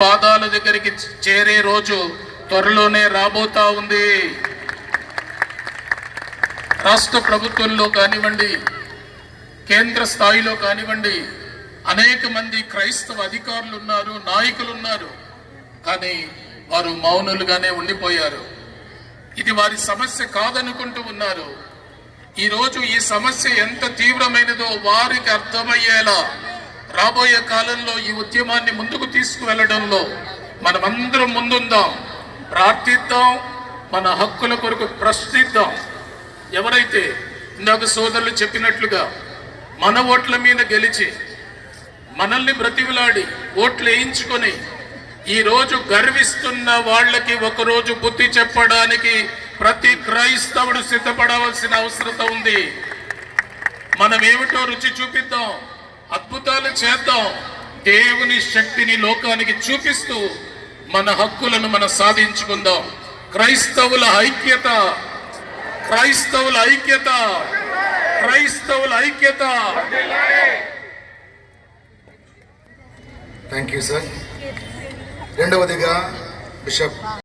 పాదాల దగ్గరికి చేరే రోజు త్వరలోనే రాబోతా ఉంది. రాష్ట్ర ప్రభుత్వంలో కానివ్వండి, కేంద్ర స్థాయిలో కానివ్వండి, అనేక మంది క్రైస్తవ అధికారులు ఉన్నారు, నాయకులు ఉన్నారు. కానీ వారు మౌనులుగానే ఉండిపోయారు. ఇది వారి సమస్య కాదనుకుంటూ ఉన్నారు. ఈరోజు ఈ సమస్య ఎంత తీవ్రమైనదో వారికి అర్థమయ్యేలా రాబోయే కాలంలో ఈ ఉద్యమాన్ని ముందుకు తీసుకువెళ్లడంలో మనమందరం ముందుందాం, ప్రార్థిద్దాం, మన హక్కుల కొరకు ప్రశ్నిద్దాం. ఎవరైతే ఇందాక సోదరులు చెప్పినట్లుగా మన ఓట్ల మీద గెలిచి మనల్ని బ్రతిమిలాడి ఓట్లు వేయించుకొని ఈరోజు గర్విస్తున్న వాళ్ళకి ఒకరోజు బుద్ధి చెప్పడానికి ప్రతి క్రైస్తవుడు సిద్ధపడవలసిన అవసరం ఉంది. మనం ఏమిటో రుచి చూపిద్దాం, అద్భుతాలు చేద్దాం, దేవుని శక్తిని లోకానికి చూపిస్తూ మన హక్కులను మనం సాధించుకుందాం. క్రైస్తవుల ఐక్యత, క్రైస్తవుల ఐక్యత, క్రైస్తవుల ఐక్యత. Thank you sir. రెండవదిగా బిషప్